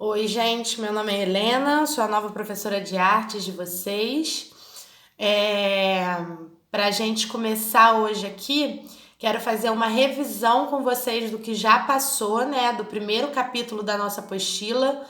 Oi, gente, meu nome é Helena, sou a nova professora de artes de vocês. Para a gente começar hoje aqui, quero fazer uma revisão com vocês do que já passou, né, do primeiro capítulo da nossa apostila,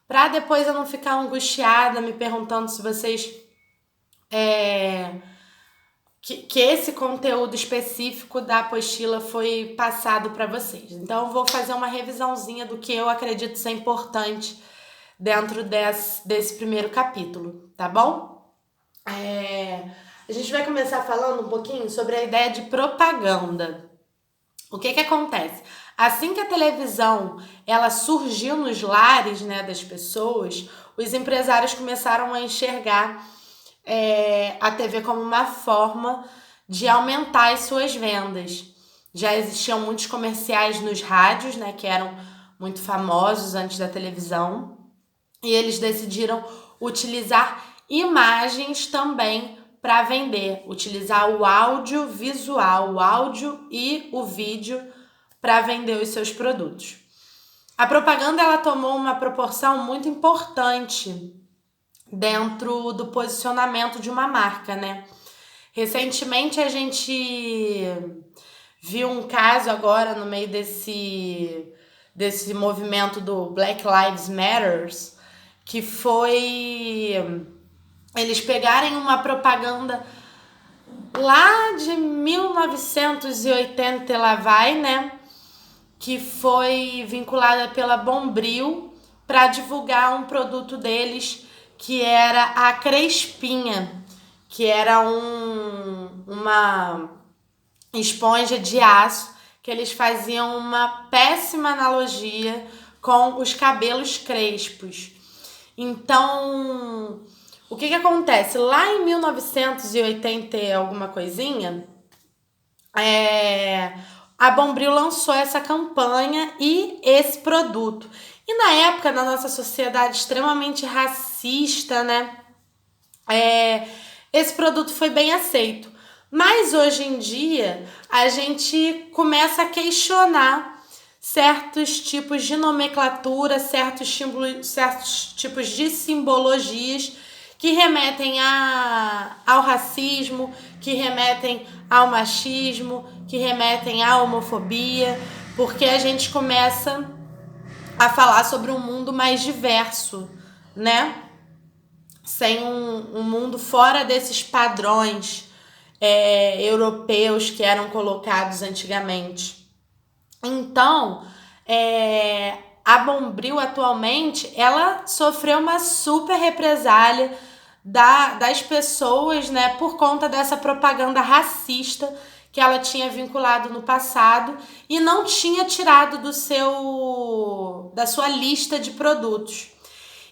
para depois eu não ficar angustiada me perguntando se vocês que esse conteúdo específico da apostila foi passado para vocês. Então, eu vou fazer uma revisãozinha do que eu acredito ser importante dentro desse primeiro capítulo, tá bom? A gente vai começar falando um pouquinho sobre a ideia de propaganda. O que acontece? Assim que a televisão ela surgiu nos lares, né, das pessoas, os empresários começaram a enxergar a TV como uma forma de aumentar as suas vendas. Já existiam muitos comerciais nos rádios, né, que eram muito famosos antes da televisão, e eles decidiram utilizar imagens também para vender, utilizar o audiovisual, o áudio e o vídeo para vender os seus produtos. A propaganda ela tomou uma proporção muito importante dentro do posicionamento de uma marca, né? Recentemente a gente viu um caso agora no meio desse movimento do Black Lives Matters, que foi eles pegarem uma propaganda lá de 1980 lá vai, né? Que foi vinculada pela Bombril para divulgar um produto deles que era a Crespinha, que era uma esponja de aço que eles faziam uma péssima analogia com os cabelos crespos. Então, o que acontece? Lá em 1980 e alguma coisinha, a Bombril lançou essa campanha e esse produto. E na época, na nossa sociedade extremamente racista, né? Esse produto foi bem aceito. Mas hoje em dia, a gente começa a questionar certos tipos de nomenclatura, certos tipos de simbologias que remetem ao racismo, que remetem ao machismo, que remetem à homofobia, porque a gente começa a falar sobre um mundo mais diverso, né? Sem um mundo fora desses padrões europeus que eram colocados antigamente. Então, a Bombril atualmente, ela sofreu uma super represália das pessoas, né, por conta dessa propaganda racista que ela tinha vinculado no passado e não tinha tirado da sua lista de produtos.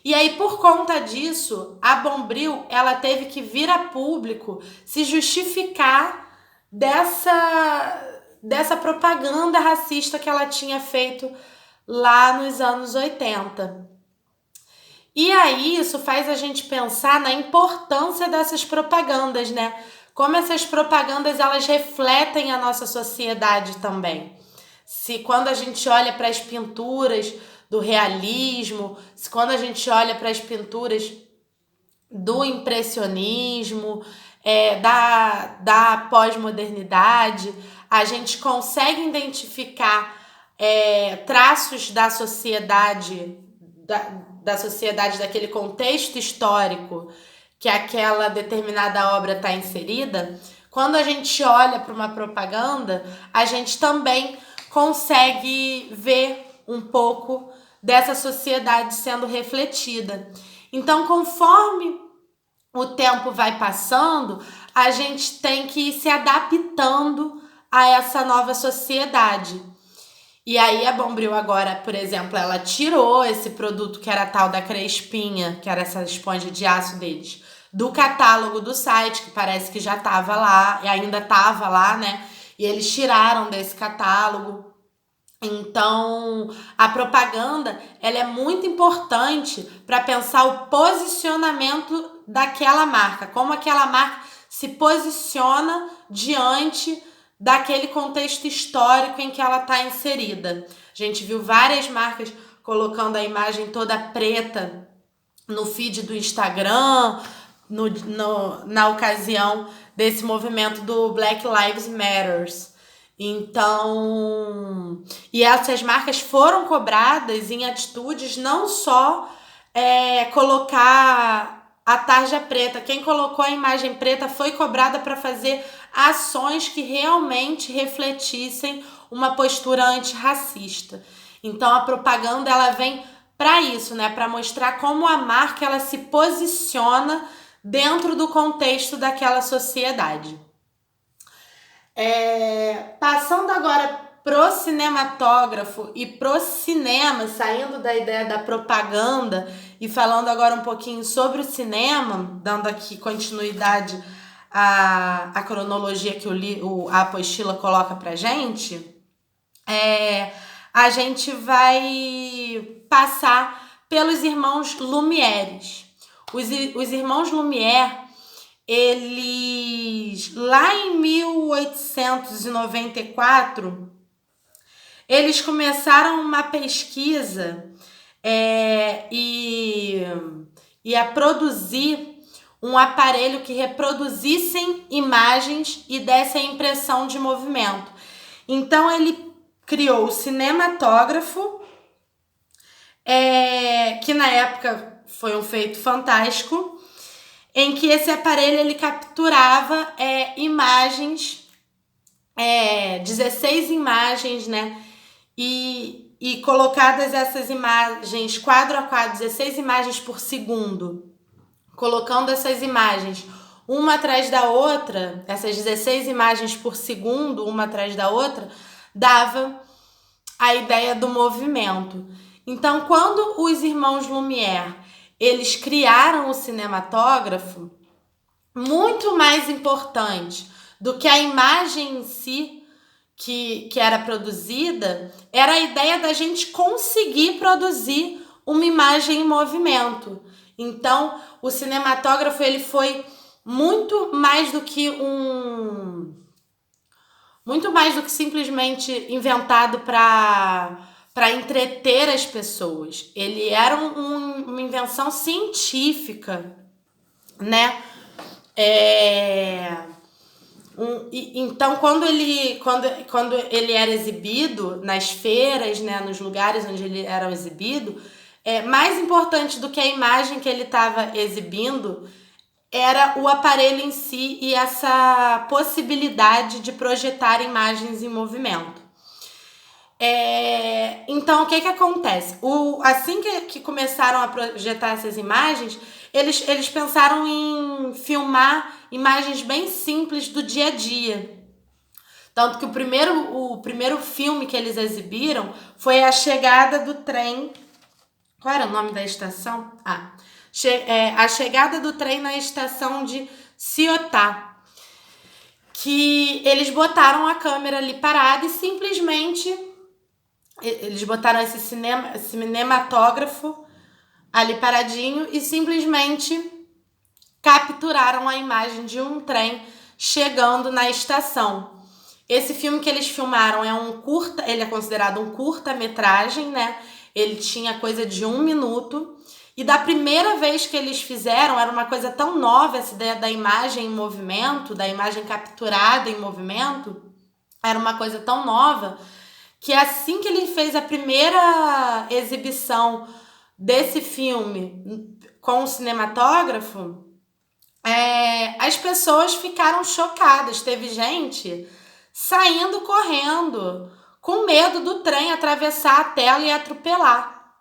E aí, por conta disso, a Bombril ela teve que vir a público se justificar dessa propaganda racista que ela tinha feito lá nos anos 80. E aí, isso faz a gente pensar na importância dessas propagandas, né? Como essas propagandas, elas refletem a nossa sociedade também. Se quando a gente olha para as pinturas do realismo, se quando a gente olha para as pinturas do impressionismo, da pós-modernidade, a gente consegue identificar traços da sociedade, da sociedade, daquele contexto histórico que aquela determinada obra está inserida. Quando a gente olha para uma propaganda, a gente também consegue ver um pouco dessa sociedade sendo refletida. Então, conforme o tempo vai passando, a gente tem que ir se adaptando a essa nova sociedade. E aí a Bombril agora, por exemplo, ela tirou esse produto que era tal da Crespinha, que era essa esponja de aço deles, do catálogo do site, que parece que já estava lá, e ainda estava lá, né? E eles tiraram desse catálogo. Então, a propaganda ela é muito importante para pensar o posicionamento daquela marca, como aquela marca se posiciona diante daquele contexto histórico em que ela está inserida. A gente viu várias marcas colocando a imagem toda preta no feed do Instagram, na ocasião desse movimento do Black Lives Matters. Então, e essas marcas foram cobradas em atitudes não só colocar a tarja preta. Quem colocou a imagem preta foi cobrada para fazer ações que realmente refletissem uma postura antirracista. Então, a propaganda ela vem para isso, né? Para mostrar como a marca ela se posiciona dentro do contexto daquela sociedade. Passando agora pro cinematógrafo e pro cinema, saindo da ideia da propaganda e falando agora um pouquinho sobre o cinema, dando aqui continuidade à cronologia que a apostila coloca pra gente, a gente vai passar pelos irmãos Lumière. Os irmãos Lumière, eles, lá em 1894, eles começaram uma pesquisa e a produzir um aparelho que reproduzissem imagens e desse a impressão de movimento. Então, ele criou o cinematógrafo, que na época foi um feito fantástico, em que esse aparelho ele capturava imagens, 16 imagens, né? E colocadas essas imagens quadro a quadro, 16 imagens por segundo, colocando essas imagens uma atrás da outra, essas 16 imagens por segundo, uma atrás da outra, dava a ideia do movimento. Então, quando os irmãos Lumière eles criaram o cinematógrafo, muito mais importante do que a imagem em si que era produzida, era a ideia da gente conseguir produzir uma imagem em movimento. Então, o cinematógrafo ele foi muito mais do que simplesmente inventado para entreter as pessoas. Ele era uma invenção científica, né? Então, quando ele era exibido nas feiras, né, nos lugares onde ele era exibido, mais importante do que a imagem que ele estava exibindo era o aparelho em si e essa possibilidade de projetar imagens em movimento. Então, o que acontece? Assim que começram a projetar essas imagens, eles pensaram em filmar imagens bem simples do dia a dia. Tanto que o primeiro filme que eles exibiram foi a chegada do trem. Qual era o nome da estação? A chegada do trem na estação de Ciotá. Que eles botaram a câmera ali parada e simplesmente eles botaram esse cinematógrafo ali paradinho e simplesmente capturaram a imagem de um trem chegando na estação. Esse filme que eles filmaram ele é considerado um curta-metragem, né? Ele tinha coisa de 1 minuto. E da primeira vez que eles fizeram, era uma coisa tão nova essa ideia da imagem em movimento, da imagem capturada em movimento, era uma coisa tão nova que assim que ele fez a primeira exibição desse filme com o cinematógrafo, as pessoas ficaram chocadas. Teve gente saindo correndo, com medo do trem atravessar a tela e atropelar.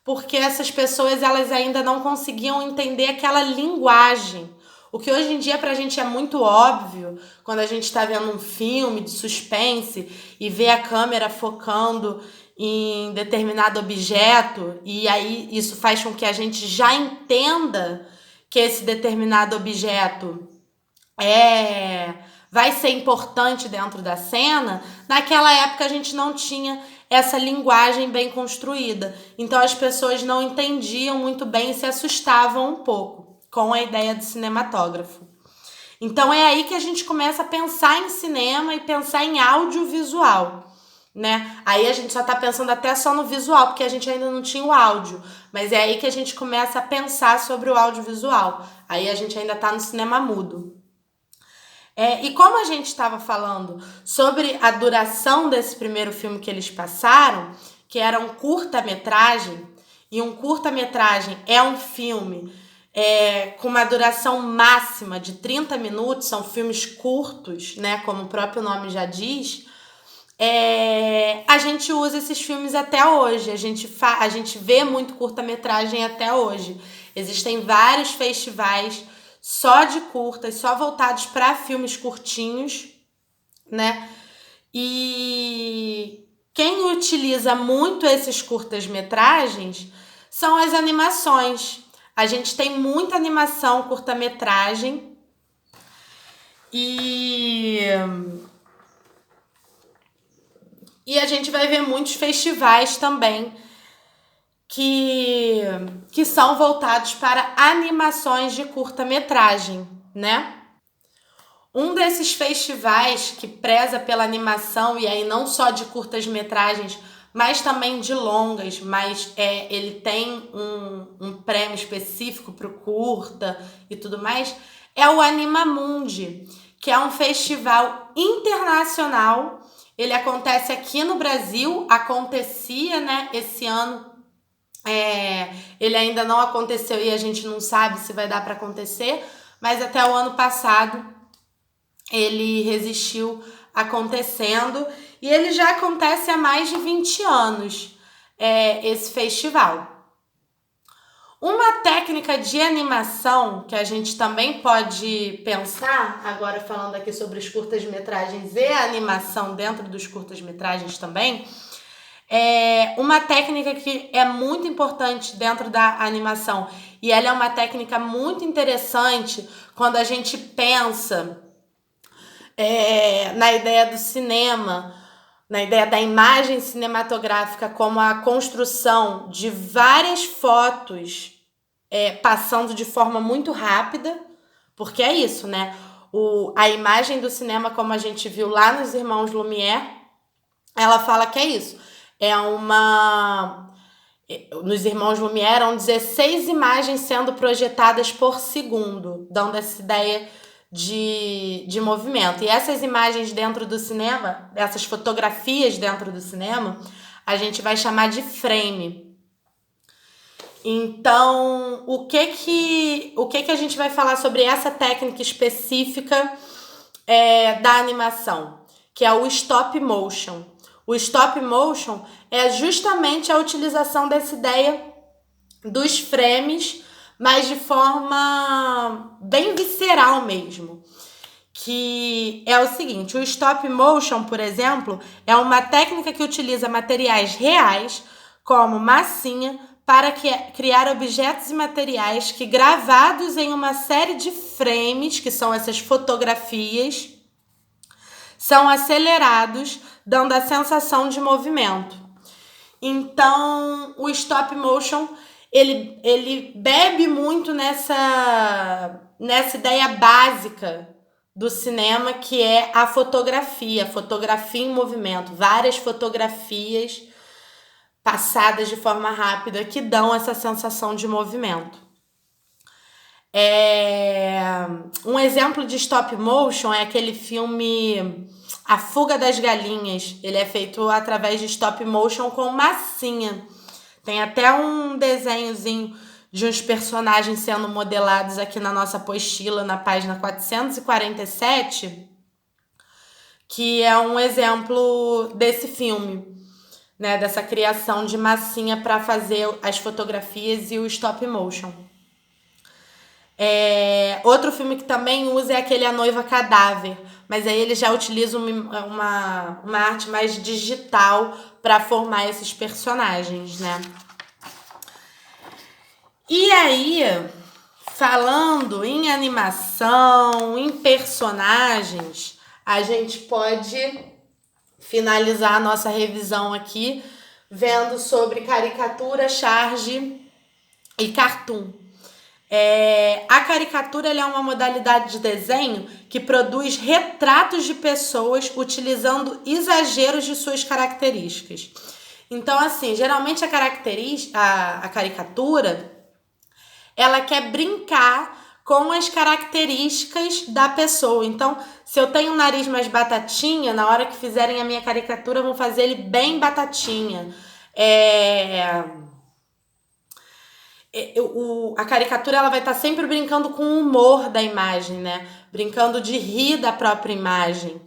Porque essas pessoas elas ainda não conseguiam entender aquela linguagem. O que hoje em dia pra gente é muito óbvio, quando a gente está vendo um filme de suspense e vê a câmera focando em determinado objeto, e aí isso faz com que a gente já entenda que esse determinado objeto vai ser importante dentro da cena. Naquela época a gente não tinha essa linguagem bem construída. Então as pessoas não entendiam muito bem e se assustavam um pouco com a ideia do cinematógrafo. Então é aí que a gente começa a pensar em cinema e pensar em audiovisual. né? Aí a gente só tá pensando até só no visual, porque a gente ainda não tinha o áudio. Mas é aí que a gente começa a pensar sobre o audiovisual. Aí a gente ainda tá no cinema mudo. E como a gente estava falando sobre a duração desse primeiro filme que eles passaram, que era um curta-metragem, e um curta-metragem é um filme com uma duração máxima de 30 minutos, são filmes curtos, né, como o próprio nome já diz, a gente usa esses filmes até hoje, a gente vê muito curta-metragem até hoje. Existem vários festivais só de curtas, só voltados para filmes curtinhos, né? E quem utiliza muito esses curtas-metragens são as animações. A gente tem muita animação curta-metragem e a gente vai ver muitos festivais também que são voltados para animações de curta-metragem, né? Um desses festivais que preza pela animação, e aí não só de curtas-metragens, mas também de longas, mas ele tem um prêmio específico para o curta e tudo mais, é o Animamundi, que é um festival internacional. Ele acontece aqui no Brasil, acontecia, né, esse ano. Ele ainda não aconteceu e a gente não sabe se vai dar para acontecer, mas até o ano passado ele resistiu acontecendo e ele já acontece há mais de 20 anos, esse festival. Uma técnica de animação que a gente também pode pensar, agora falando aqui sobre os curtas-metragens e a animação dentro dos curtas-metragens também, uma técnica que é muito importante dentro da animação, e ela é uma técnica muito interessante quando a gente pensa na ideia do cinema, na ideia da imagem cinematográfica como a construção de várias fotos passando de forma muito rápida, porque é isso, né? A imagem do cinema, como a gente viu lá nos Irmãos Lumière, ela fala que é isso. Nos Irmãos Lumière eram 16 imagens sendo projetadas por segundo, dando essa ideia de movimento. E essas imagens dentro do cinema, essas fotografias dentro do cinema, a gente vai chamar de frame. Então, o que a gente vai falar sobre essa técnica específica da animação, que é o stop motion. O stop motion é justamente a utilização dessa ideia dos frames, mas de forma bem visceral mesmo. Que é o seguinte, o stop motion, por exemplo, é uma técnica que utiliza materiais reais, como massinha, para criar objetos e materiais que, gravados em uma série de frames, que são essas fotografias, são acelerados, dando a sensação de movimento. Então, o stop motion, ele bebe muito nessa ideia básica do cinema, que é a fotografia em movimento. Várias fotografias passadas de forma rápida que dão essa sensação de movimento. Um exemplo de stop motion é aquele filme A Fuga das Galinhas. Ele é feito através de stop motion com massinha. Tem até um desenhozinho de uns personagens sendo modelados aqui na nossa apostila, na página 447, que é um exemplo desse filme, né, dessa criação de massinha para fazer as fotografias e o stop motion. Outro filme que também usa é aquele A Noiva Cadáver, mas aí ele já utiliza uma arte mais digital para formar esses personagens, né? E aí, falando em animação, em personagens, a gente pode finalizar a nossa revisão aqui vendo sobre caricatura, charge e cartoon. A caricatura ela é uma modalidade de desenho que produz retratos de pessoas utilizando exageros de suas características. Então, assim, geralmente a caricatura, ela quer brincar com as características da pessoa. Então, se eu tenho um nariz mais batatinha, na hora que fizerem a minha caricatura, vão fazer ele bem batatinha. A caricatura ela vai estar sempre brincando com o humor da imagem, né? Brincando de rir da própria imagem.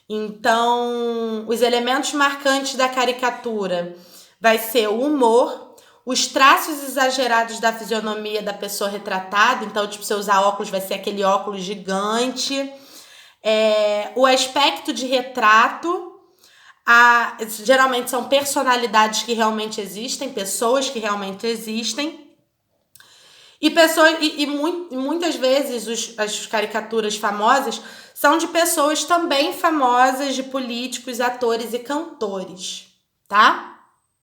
Então, os elementos marcantes da caricatura vai ser o humor, os traços exagerados da fisionomia da pessoa retratada. Então, tipo, se eu usar óculos, vai ser aquele óculos gigante. O aspecto de retrato. Geralmente são personalidades que realmente existem, pessoas que realmente existem. E muitas vezes as caricaturas famosas são de pessoas também famosas, de políticos, atores e cantores, tá?